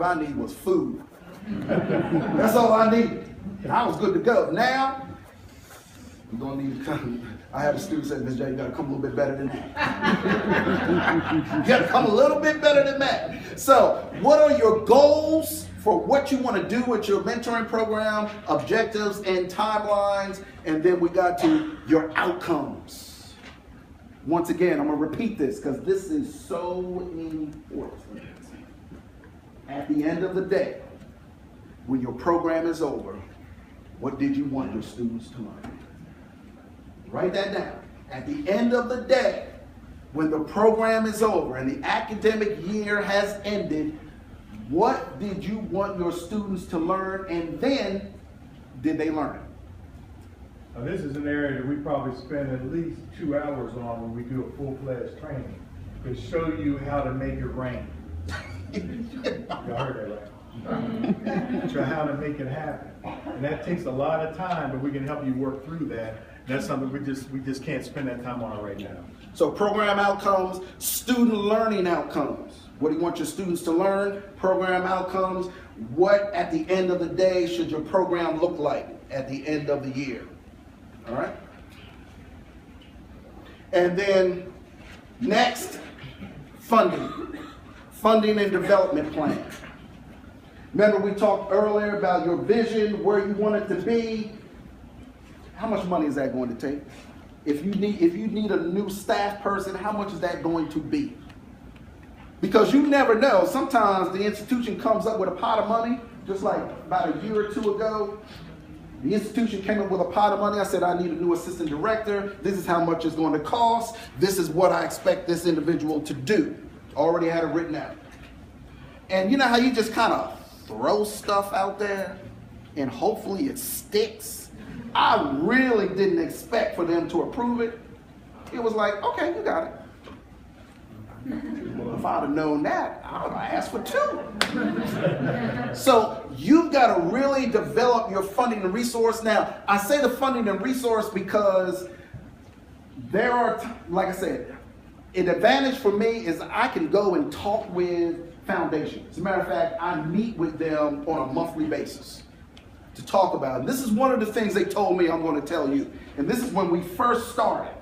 drive I need was food. That's all I needed. And I was good to go. Now, I'm going to need to come. I had a student say, Ms. J, you got to come a little bit better than that. You got to come a little bit better than that. So, what are your goals for what you want to do with your mentoring program, objectives and timelines? And then we got to your outcomes. Once again, I'm going to repeat this because this is so important. At the end of the day, when your program is over, what did you want your students to learn? Write that down. At the end of the day, when the program is over and the academic year has ended, what did you want your students to learn, and then did they learn it? Now, this is an area that we probably spend at least 2 hours on when we do a full-fledged training to show you how to make it rain. Y'all heard that, right? So how to make it happen. And that takes a lot of time, but we can help you work through that. That's something we just can't spend that time on right now. So program outcomes, student learning outcomes. What do you want your students to learn? Program outcomes. What at the end of the day should your program look like at the end of the year? All right? And then next, funding. Funding and development plan. Remember we talked earlier about your vision, where you want it to be. How much money is that going to take? If you need a new staff person, how much is that going to be? Because you never know. Sometimes the institution comes up with a pot of money, just like about a year or two ago. The institution came up with a pot of money. I said, I need a new assistant director. This is how much it's going to cost. This is what I expect this individual to do. Already had it written out. And you know how you just kind of throw stuff out there and hopefully it sticks? I really didn't expect for them to approve it. It was like, okay, you got it. Well, if I'd have known that, I would have asked for 2. So you've got to really develop your funding and resource. Now, I say the funding and resource because there are, like I said, an advantage for me is I can go and talk with foundations. As a matter of fact, I meet with them on a monthly basis to talk about it. And this is one of the things they told me I'm going to tell you. And this is when we first started.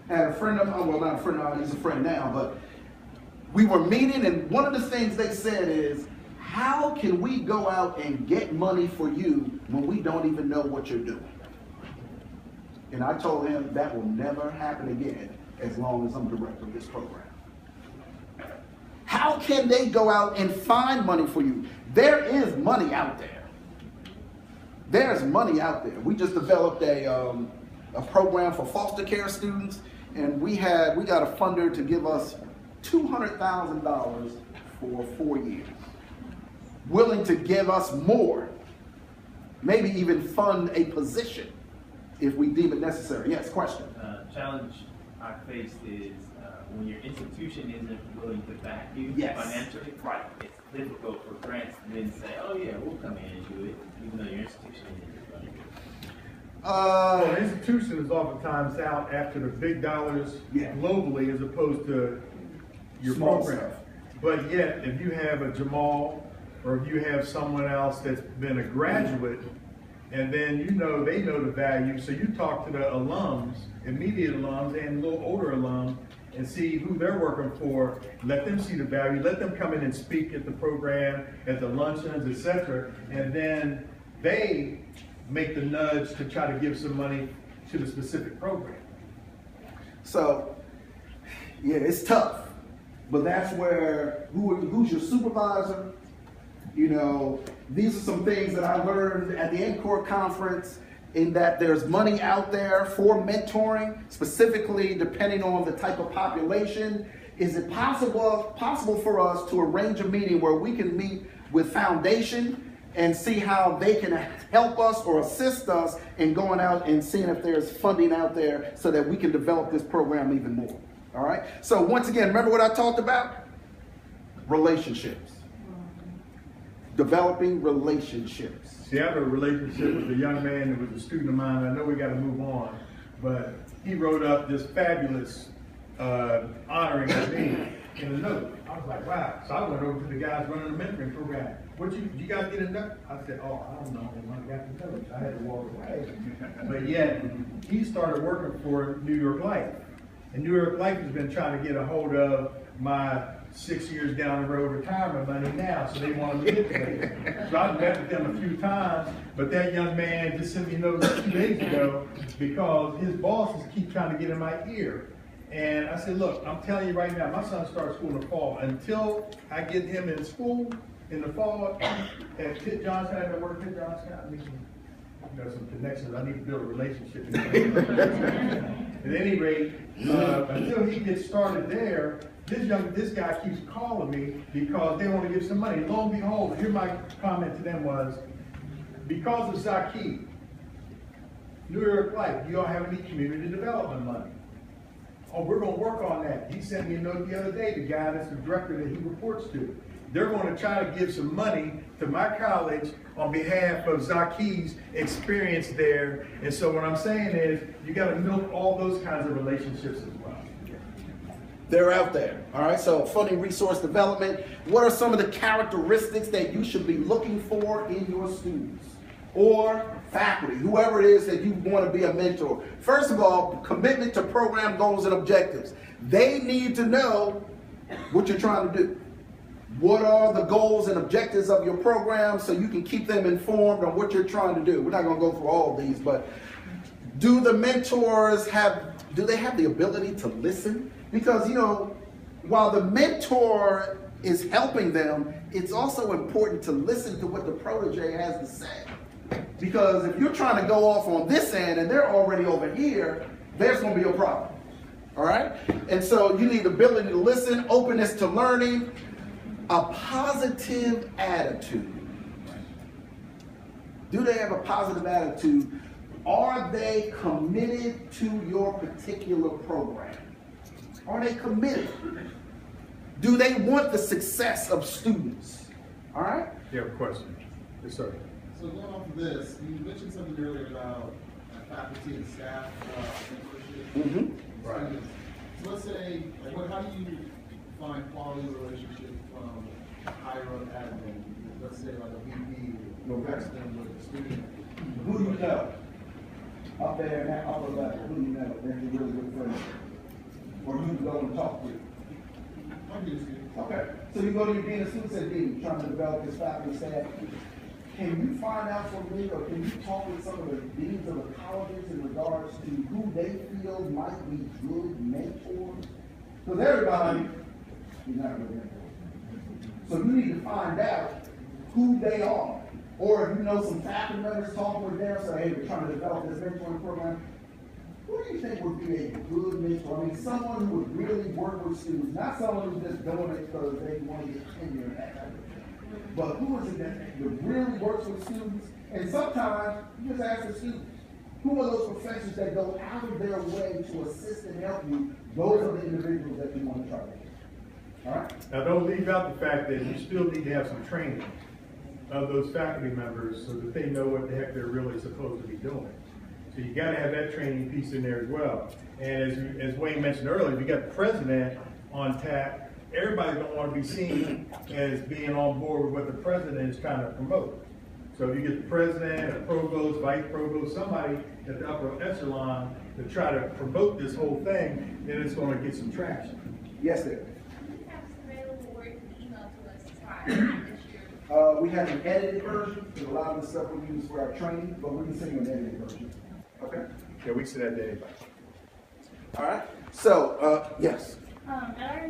I had a friend of mine, well, not a friend of mine, he's a friend now, but we were meeting, and one of the things they said is, how can we go out and get money for you when we don't even know what you're doing? And I told him that will never happen again as long as I'm director of this program. How can they go out and find money for you? There is money out there. There's money out there. We just developed a program for foster care students, and we got a funder to give us $200,000 for 4 years. Willing to give us more, maybe even fund a position if we deem it necessary. Yes, question. Challenge I faced is when your institution isn't willing to back you financially. Right. It's difficult for grants to then say, oh yeah, we'll come in and do it, even though your institution isn't running. Well, the institution is oftentimes out after the big dollars globally as opposed to your Small program. stuff. But yet, if you have a Jamal or if you have someone else that's been a graduate, and then they know the value, so you talk to the alums, immediate alums and a little older alums, and see who they're working for, let them see the value, let them come in and speak at the program, at the luncheons, etc., and then they make the nudge to try to give some money to the specific program. So, yeah, it's tough, but that's where, who's your supervisor? You know, these are some things that I learned at the NCORE conference, in that there's money out there for mentoring, specifically depending on the type of population. Is it possible for us to arrange a meeting where we can meet with Foundation and see how they can help us or assist us in going out and seeing if there's funding out there so that we can develop this program even more? All right? So once again, remember what I talked about? Relationships. Developing relationships. See, I have a relationship with a young man that was a student of mine. I know we got to move on, but he wrote up this fabulous honoring of me in a note. I I was like, wow. So I went over to the guys running the mentoring program. What you guys get inducted? I said, oh, I don't know. I got the coach. I had to walk away. But yet, he started working for New York Life. And New York Life has been trying to get a hold of my 6 years down the road retirement money now, so they want to manipulate it. So I've met with them a few times, but that young man just sent me a note 2 days ago because his bosses keep trying to get in my ear. And I said, look, I'm telling you right now, my son starts school in the fall. Until I get him in school in the fall at Pitt Johnson, I work at Pitt Johnson, I need some connections. I need to build a relationship. At any rate, until he gets started there, this guy keeps calling me because they want to give some money. Lo and behold, here my comment to them was, because of Zaki, New York Life, do y'all have any community development money? Oh, we're going to work on that. He sent me a note the other day, the guy that's the director that he reports to. They're going to try to give some money to my college on behalf of Zaki's experience there. And so what I'm saying is, you got to milk all those kinds of relationships as well. They're out there. All right, so funding resource development. What are some of the characteristics that you should be looking for in your students or faculty, whoever it is that you want to be a mentor? First of all, commitment to program goals and objectives. They need to know what you're trying to do. What are the goals and objectives of your program so you can keep them informed on what you're trying to do? We're not going to go through all of these, but do the mentors do they have the ability to listen? Because, you know, while the mentor is helping them, it's also important to listen to what the protege has to say. Because if you're trying to go off on this end and they're already over here, there's going to be a problem. All right? And so you need ability to listen, openness to learning, a positive attitude. Do they have a positive attitude? Are they committed to your particular program? Are they committed? Do they want the success of students? All right? You have a question? Yes, sir. So going off of this, you mentioned something earlier about faculty and staff mentorship. Right. So let's say, like, how do you find quality relationship from higher up admin? Let's say like a VP or president with a student. Who do you know? Up there in that upper level, who do you know? They're a really good friend. Or you can go and talk to. Okay. So you go to your dean of students and dean, trying to develop his faculty staff. Can you find out from me, or can you talk with some of the deans of the colleges in regards to who they feel might be good mentors? Because everybody is not good mentors. So you need to find out who they are. Or if you know some faculty members, talk with them, say, hey, we're trying to develop this mentoring program. Who do you think would be a good mentor? I mean, someone who would really work with students, not someone who's just doing it because they want to get tenure and that type of thing. But who is it that really works with students? And sometimes you just ask the students, who are those professors that go out of their way to assist and help you? Those are the individuals that you want to target. All right? Now, don't leave out the fact that you still need to have some training of those faculty members so that they know what the heck they're really supposed to be doing. So you got to have that training piece in there as well. And as Wayne mentioned earlier, if you got the president on tap, everybody's going to want to be seen as being on board with what the president is trying to promote. So if you get the president, a provost, vice provost, somebody at the upper echelon to try to promote this whole thing, then it's going to get some traction. Yes, sir. We have an edited version. A lot of the stuff we use for our training, but we can send you an edited version. Okay? Yeah, we send that to anybody. All right. So, yes. At our